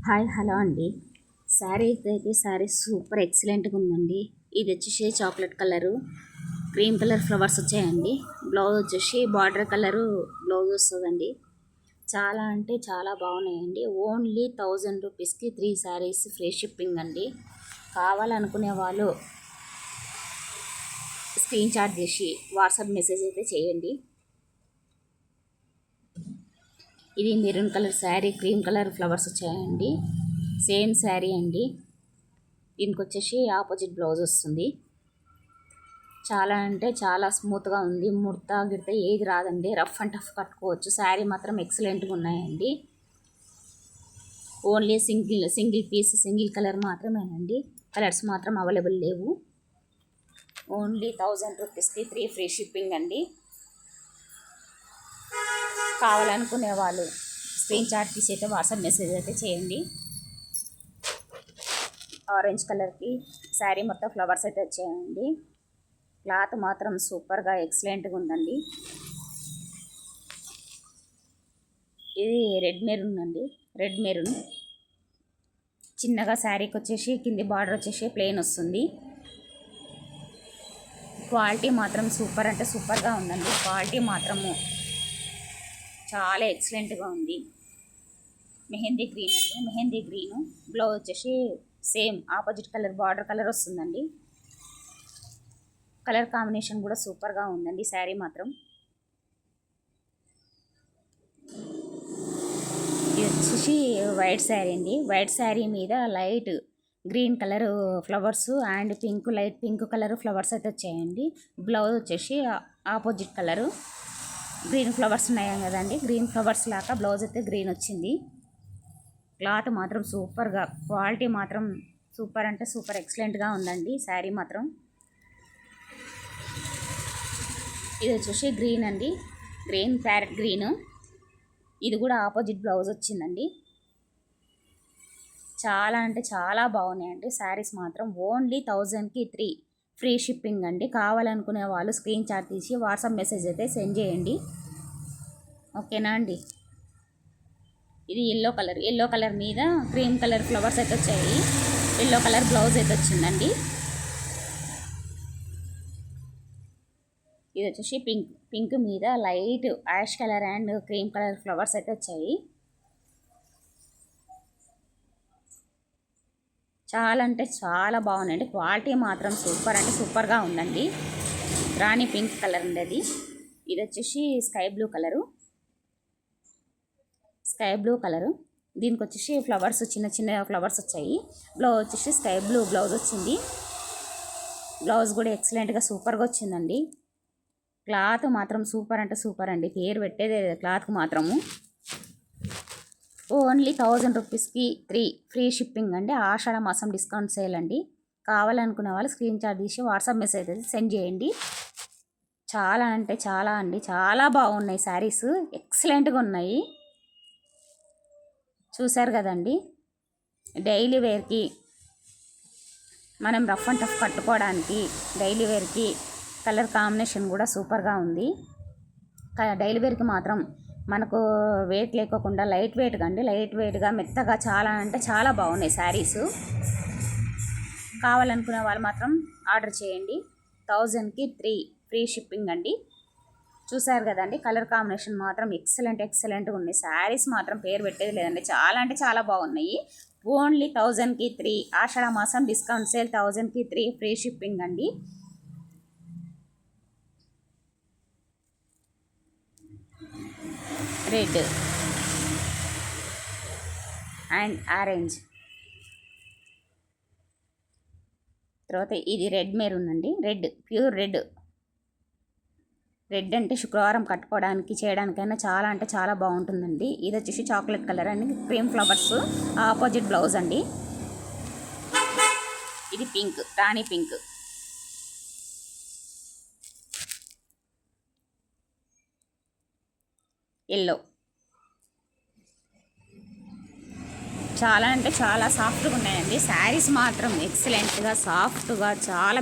Hi hello అండి. Sari super ఎక్సలెంట్గా ఉందండి. ఇది వచ్చేసి chocolate colour, cream colour flowers వచ్చాయండి. బ్లౌజ్ వచ్చేసి బార్డర్ కలరు బ్లౌజ్ వస్తుందండి. చాలా అంటే చాలా బాగున్నాయండి. ఓన్లీ 1000 రూపీస్కి 3 శారీస్ ఫ్రీ షిప్పింగ్ అండి. కావాలనుకునే వాళ్ళు స్క్రీన్ షాట్ చేసి వాట్సాప్ మెసేజ్ అయితే చేయండి. ఇది maroon colour sari, cream colour flowers వచ్చాయండి. సేమ్ శారీ అండి. దీనికి వచ్చేసి ఆపోజిట్ బ్లౌజ్ వస్తుంది. చాలా అంటే చాలా స్మూత్గా ఉంది. ముడత గిడత ఏది రాదండి. రఫ్ అండ్ టఫ్ కట్టుకోవచ్చు. శారీ మాత్రం ఎక్సలెంట్గా ఉన్నాయండి. Only single piece single colour మాత్రమేనండి. కలర్స్ మాత్రం అవైలబుల్ లేవు. ఓన్లీ 1000 రూపీస్కి 3 ఫ్రీ షిప్పింగ్ అండి. కావాలనుకునే వాళ్ళు స్క్రీన్ షాట్ తీసి అయితే వాట్సాప్ మెసేజ్ అయితే చేయండి. ఆరెంజ్ కలర్కి శారీ మొత్తం ఫ్లవర్స్ అయితే వచ్చాయండి. క్లాత్ మాత్రం సూపర్గా ఎక్సలెంట్గా ఉందండి. ఇది రెడ్ మెరూన్ అండి. రెడ్ మెరూన్ చిన్నగా శారీకి వచ్చేసి కింది బార్డర్ వచ్చేసి ప్లెయిన్ వస్తుంది. క్వాలిటీ మాత్రం సూపర్ అంటే సూపర్గా ఉందండి. క్వాలిటీ మాత్రము చాలా ఎక్సలెంట్గా ఉంది. మెహందీ గ్రీన్ అండి. మెహందీ గ్రీను బ్లౌజ్ వచ్చేసి same opposite colour border colour వస్తుందండి. కలర్ కాంబినేషన్ కూడా సూపర్గా ఉందండి. శారీ మాత్రం ఇది వచ్చేసి వైట్ శారీ అండి. వైట్ శారీ మీద light green colour flowers and light pink colour flowers అయితే వచ్చాయండి. బ్లౌజ్ వచ్చేసి ఆపోజిట్ కలరు గ్రీన్ ఫ్లవర్స్ ఉన్నాయి కదండి. గ్రీన్ ఫ్లవర్స్ లాగా బ్లౌజ్ అయితే గ్రీన్ వచ్చింది. క్లాత్ మాత్రం సూపర్గా, క్వాలిటీ మాత్రం సూపర్ అంటే సూపర్ ఎక్సలెంట్గా ఉందండి. శారీ మాత్రం ఇది వచ్చేసి గ్రీన్ అండి. Green parrot green. ఇది కూడా ఆపోజిట్ బ్లౌజ్ వచ్చిందండి. చాలా అంటే చాలా బాగున్నాయండి. శారీస్ మాత్రం ఓన్లీ 1000కి 3 ఫ్రీ షిప్పింగ్ అండి. కావాలనుకునే వాళ్ళు స్క్రీన్ షాట్ తీసి వాట్సాప్ మెసేజ్ అయితే సెండ్ చేయండి. ఓకేనా అండి. ఇది ఎల్లో కలర్ మీద క్రీమ్ కలర్ ఫ్లవర్స్ అయితే వచ్చాయి. ఎల్లో కలర్ బ్లౌజ్ అయితే వచ్చిందండి. ఇది వచ్చేసి పింక్ మీద light ash colour and cream colour flowers అయితే వచ్చాయి. చాలా అంటే చాలా బాగుందండి. క్వాలిటీ మాత్రం సూపర్ అంటే సూపర్గా ఉందండి. రాణి పింక్ కలర్ ఉండేది. ఇది వచ్చేసి స్కై బ్లూ కలరు. దీనికి వచ్చేసి ఫ్లవర్స్ చిన్న చిన్న ఫ్లవర్స్ వచ్చాయి. బ్లౌజ్ వచ్చేసి స్కై బ్లూ బ్లౌజ్ వచ్చింది. బ్లౌజ్ కూడా ఎక్సలెంట్గా సూపర్గా వచ్చిందండి. క్లాత్ మాత్రం సూపర్ అంటే సూపర్ అండి. పేరు పెట్టేదే క్లాత్కి మాత్రము. ఓన్లీ 1000 రూపీస్కి 3 ఫ్రీ షిప్పింగ్ అండి. ఆషాఢ మాసం డిస్కౌంట్ సేల్ అండి. కావాలనుకునే వాళ్ళు స్క్రీన్ షాట్ తీసి వాట్సాప్ మెసేజ్ అయితే సెండ్ చేయండి. చాలా అంటే చాలా అండి చాలా బాగున్నాయి. శారీస్ ఎక్సలెంట్గా ఉన్నాయి. చూసారు కదండి. డైలీ వేర్కి మనం రఫ్ అండ్ టఫ్ కట్టుకోవడానికి డైలీ వేర్కి కలర్ కాంబినేషన్ కూడా సూపర్గా ఉంది. డైలీ వేర్కి మాత్రం మనకు వెయిట్ లేకోకుండా లైట్ వెయిట్గా మెత్తగా చాలా అంటే చాలా బాగున్నాయి శారీస్. కావాలనుకునే వాళ్ళు మాత్రం ఆర్డర్ చేయండి. 1000కి 3 ఫ్రీ షిప్పింగ్ అండి. చూసారు కదండి. కలర్ కాంబినేషన్ మాత్రం ఎక్సలెంట్గా ఉన్నాయి. శారీస్ మాత్రం పేరు పెట్టేది లేదండి. చాలా అంటే చాలా బాగున్నాయి. ఓన్లీ 1000కి 3 ఆషాఢ మాసం డిస్కౌంట్ సేల్ 1000కి 3 ఫ్రీ షిప్పింగ్ అండి. Red and orange. తర్వాత ఇది రెడ్ మెరూన్ అండి. ప్యూర్ రెడ్ అంటే శుక్రవారం కట్టుకోవడానికి చేయడానికైనా చాలా అంటే చాలా బాగుంటుందండి. ఇది వచ్చేసి చాక్లెట్ కలర్ అండి. క్రీమ్ ఫ్లవర్స్ ఆపోజిట్ బ్లౌజ్ అండి. ఇది పింక్, రాణి పింక్. ఎల్లో. చాలా అంటే చాలా సాఫ్ట్గా ఉన్నాయండి. శారీస్ మాత్రం ఎక్సలెంట్గా సాఫ్ట్గా చాలా